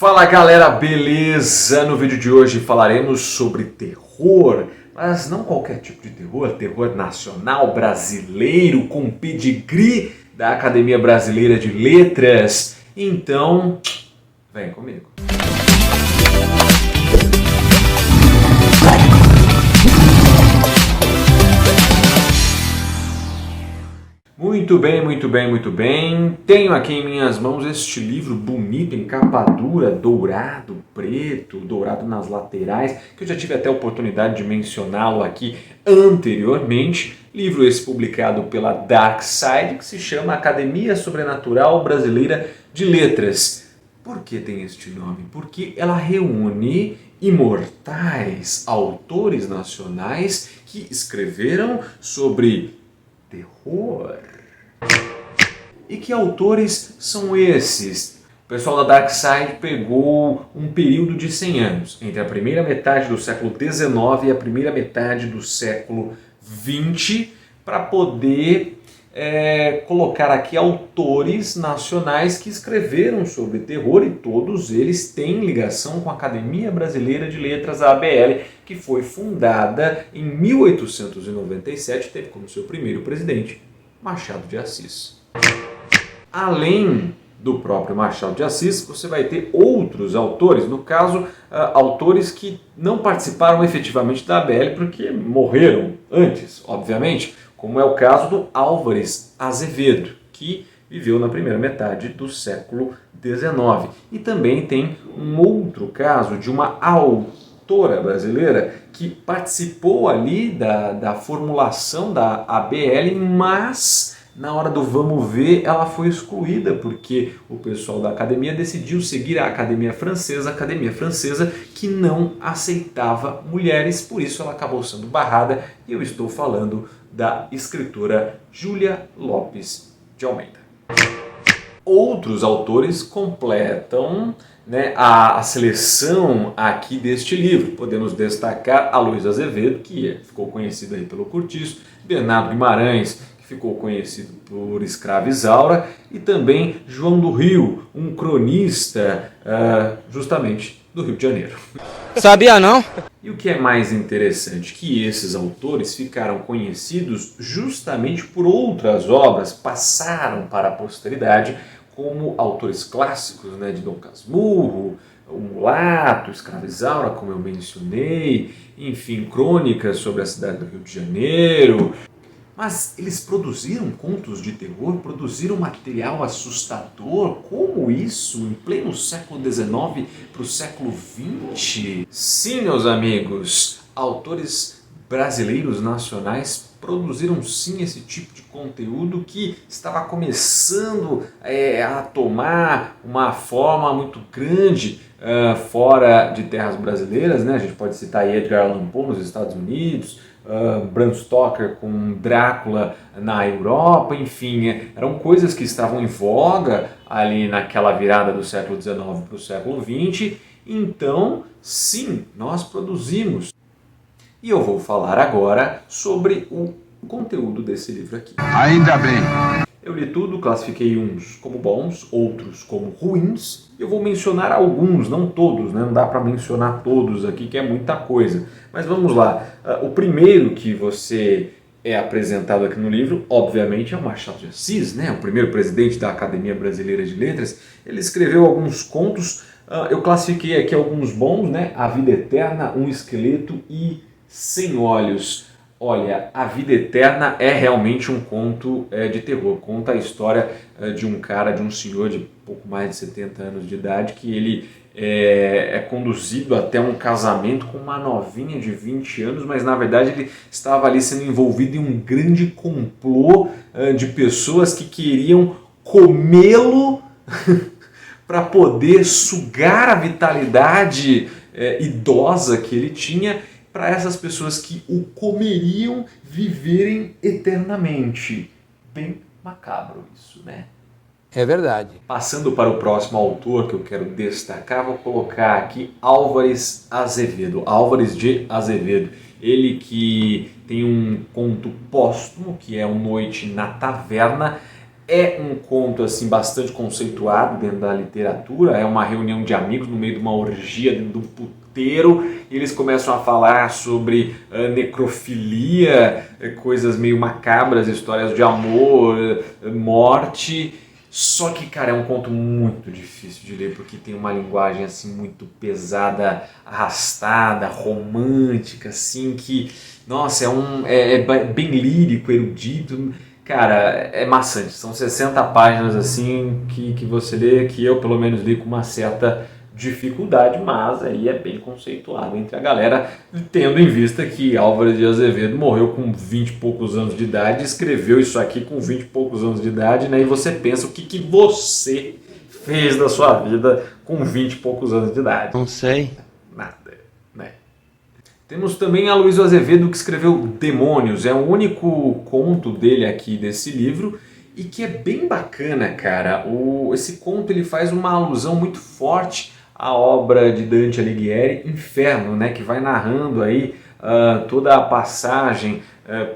Fala galera, beleza? No vídeo de hoje falaremos sobre terror, mas não qualquer tipo de terror, terror nacional brasileiro com pedigree da Academia Brasileira de Letras. Então, vem comigo. Muito bem, muito bem, muito bem. Tenho aqui em minhas mãos este livro bonito, em capa dura, dourado, preto, dourado nas laterais, que eu já tive até a oportunidade de mencioná-lo aqui anteriormente. Livro esse publicado pela Dark Side, que se chama Academia Sobrenatural Brasileira de Letras. Por que tem este nome? Porque ela reúne imortais autores nacionais que escreveram sobre terror. E que autores são esses? O pessoal da Dark Side pegou um período de 100 anos, entre a primeira metade do século XIX e a primeira metade do século XX, para poder colocar aqui autores nacionais que escreveram sobre terror, e todos eles têm ligação com a Academia Brasileira de Letras, a ABL, que foi fundada em 1897, teve como seu primeiro presidente Machado de Assis. Além do próprio Machado de Assis, você vai ter outros autores, no caso, autores que não participaram efetivamente da ABL porque morreram antes, obviamente, como é o caso do Álvares Azevedo, que viveu na primeira metade do século XIX. E também tem um outro caso de uma autora brasileira que participou ali da formulação da ABL, mas na hora do vamos ver ela foi excluída porque o pessoal da academia decidiu seguir a academia francesa que não aceitava mulheres, por isso ela acabou sendo barrada, e eu estou falando da escritora Júlia Lopes de Almeida. Outros autores completam a seleção aqui deste livro. Podemos destacar Aloysio Azevedo, que ficou conhecido aí pelo Curtiço, Bernardo Guimarães, que ficou conhecido por Escrava Isaura, e também João do Rio, um cronista justamente do Rio de Janeiro. Sabia não? E o que é mais interessante, que esses autores ficaram conhecidos justamente por outras obras, passaram para a posteridade como autores clássicos, de Dom Casmurro, O Mulato, Escrava Isaura, como eu mencionei, enfim, crônicas sobre a cidade do Rio de Janeiro. Mas eles produziram contos de terror, produziram material assustador, como isso, em pleno século XIX para o século XX? Sim, meus amigos, autores brasileiros nacionais produziram sim esse tipo de conteúdo que estava começando a tomar uma forma muito grande fora de terras brasileiras, A gente pode citar aí Edgar Allan Poe nos Estados Unidos, Bram Stoker com Drácula na Europa, enfim, eram coisas que estavam em voga ali naquela virada do século XIX para o século XX, então sim, nós produzimos. E eu vou falar agora sobre o conteúdo desse livro aqui. Ainda bem! Eu li tudo, classifiquei uns como bons, outros como ruins. Eu vou mencionar alguns, não todos, Não dá para mencionar todos aqui, que é muita coisa. Mas vamos lá. O primeiro que você é apresentado aqui no livro, obviamente, é o Machado de Assis, O primeiro presidente da Academia Brasileira de Letras. Ele escreveu alguns contos, eu classifiquei aqui alguns bons, A Vida Eterna, Um Esqueleto e Sem Olhos. Olha, A Vida Eterna é realmente um conto de terror. Conta a história de um cara, de um senhor de pouco mais de 70 anos de idade, que ele é conduzido até um casamento com uma novinha de 20 anos, mas na verdade ele estava ali sendo envolvido em um grande complô de pessoas que queriam comê-lo para poder sugar a vitalidade idosa que ele tinha, para essas pessoas que o comeriam viverem eternamente. Bem macabro isso, É verdade. Passando para o próximo autor que eu quero destacar, vou colocar aqui Álvares Azevedo. Álvares de Azevedo. Ele que tem um conto póstumo, que é O Noite na Taverna. É um conto assim bastante conceituado dentro da literatura, é uma reunião de amigos no meio de uma orgia dentro de um puteiro, e eles começam a falar sobre necrofilia, coisas meio macabras, histórias de amor, morte. Só que, cara, é um conto muito difícil de ler, porque tem uma linguagem assim muito pesada, arrastada, romântica, assim, que, nossa, é bem lírico, erudito. Cara, é maçante. São 60 páginas assim que você lê, que eu pelo menos li com uma certa dificuldade, mas aí é bem conceituado entre a galera, tendo em vista que Álvares de Azevedo morreu com 20 e poucos anos de idade, escreveu isso aqui com 20 e poucos anos de idade, né? E você pensa o que você fez da sua vida com 20 e poucos anos de idade. Não sei. Nada, né? Temos também a Luísa Azevedo, que escreveu Demônios. É o único conto dele aqui desse livro e que é bem bacana, cara. Esse conto ele faz uma alusão muito forte à obra de Dante Alighieri, Inferno, né, que vai narrando aí toda a passagem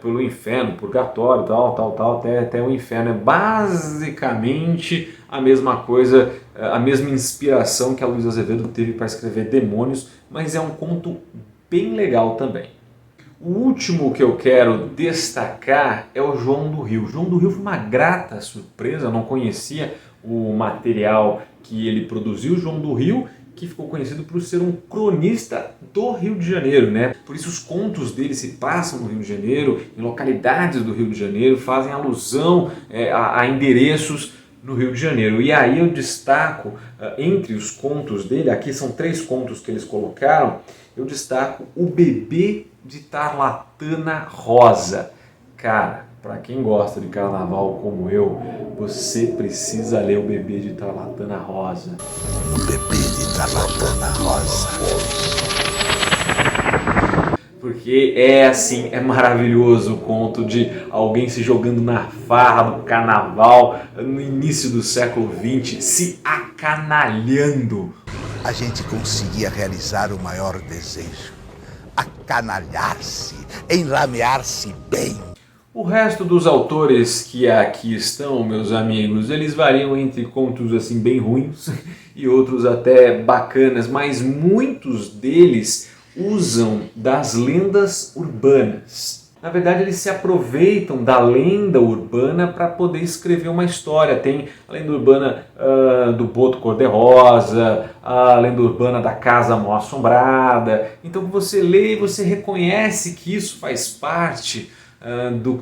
pelo inferno, purgatório, tal, até o inferno. É basicamente a mesma coisa, a mesma inspiração que a Luísa Azevedo teve para escrever Demônios, mas é um conto bem legal também. O último que eu quero destacar é o João do Rio. João do Rio foi uma grata surpresa, eu não conhecia o material que ele produziu. João do Rio, que ficou conhecido por ser um cronista do Rio de Janeiro, né? Por isso os contos dele se passam no Rio de Janeiro, em localidades do Rio de Janeiro, fazem alusão a endereços no Rio de Janeiro. E aí eu destaco, entre os contos dele, aqui são 3 contos que eles colocaram, eu destaco O Bebê de Tarlatana Rosa. Cara, para quem gosta de carnaval como eu, você precisa ler O Bebê de Tarlatana Rosa. O Bebê de Tarlatana Rosa. Porque é assim, é maravilhoso o conto de alguém se jogando na farra do carnaval no início do século XX, se acanalhando. A gente conseguia realizar o maior desejo: acanalhar-se, enlamear-se bem. O resto dos autores que aqui estão, meus amigos, eles variam entre contos assim bem ruins e outros até bacanas, mas muitos deles usam das lendas urbanas. Na verdade, eles se aproveitam da lenda urbana para poder escrever uma história. Tem a lenda urbana do Boto Cor-de-Rosa, a lenda urbana da Casa Mal-Assombrada. Então você lê e você reconhece que isso faz parte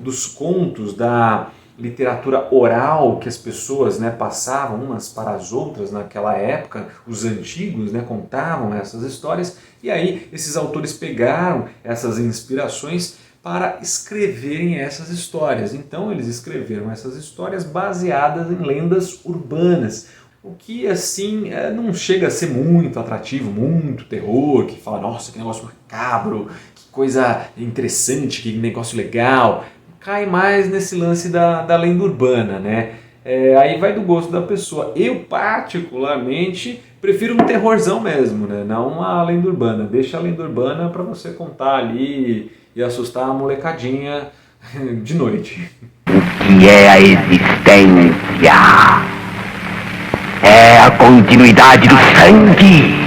dos contos, da literatura oral que as pessoas, né, passavam umas para as outras naquela época. Os antigos, né, contavam essas histórias e aí esses autores pegaram essas inspirações para escreverem essas histórias. Então eles escreveram essas histórias baseadas em lendas urbanas, o que assim não chega a ser muito atrativo, muito terror, que fala, nossa, que negócio macabro, que coisa interessante, que negócio legal. Cai mais nesse lance da lenda urbana, né? Aí vai do gosto da pessoa. Eu particularmente prefiro um terrorzão mesmo, né? Não uma lenda urbana. Deixa a lenda urbana para você contar ali e assustar a molecadinha de noite. O que é a existência? É a continuidade do sangue.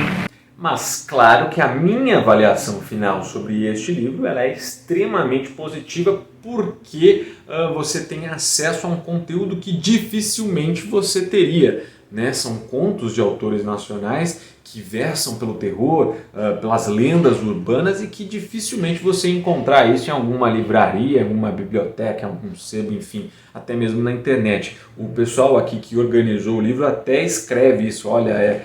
Mas claro que a minha avaliação final sobre este livro ela é extremamente positiva, porque você tem acesso a um conteúdo que dificilmente você teria, né? São contos de autores nacionais que versam pelo terror, pelas lendas urbanas, e que dificilmente você encontrar isso em alguma livraria, em alguma biblioteca, em algum sebo, enfim, até mesmo na internet. O pessoal aqui que organizou o livro até escreve isso, olha,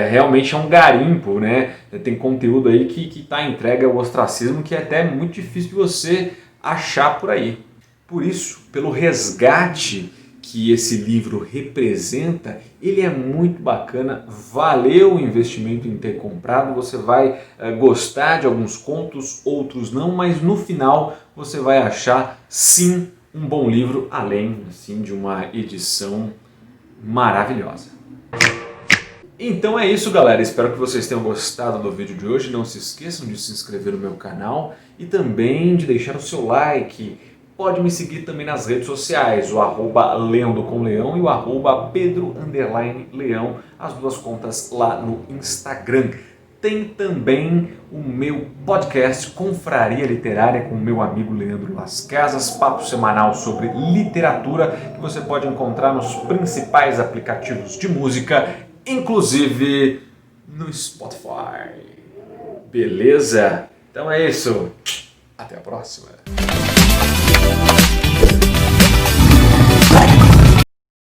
realmente é um garimpo, né? Tem conteúdo aí que está entregue ao ostracismo, que é até muito difícil de você achar por aí. Por isso, pelo resgate que esse livro representa, ele é muito bacana, valeu o investimento em ter comprado. Você vai gostar de alguns contos, outros não, mas no final você vai achar sim um bom livro, além assim, de uma edição maravilhosa. Então é isso, galera, espero que vocês tenham gostado do vídeo de hoje. Não se esqueçam de se inscrever no meu canal e também de deixar o seu like pode me seguir também nas redes sociais, o @leandro com leão e o @pedro_leão, as duas contas lá no Instagram. Tem também o meu podcast Confraria Literária com o meu amigo Leandro Las Casas, papo semanal sobre literatura que você pode encontrar nos principais aplicativos de música, inclusive no Spotify. Beleza? Então é isso. Até a próxima.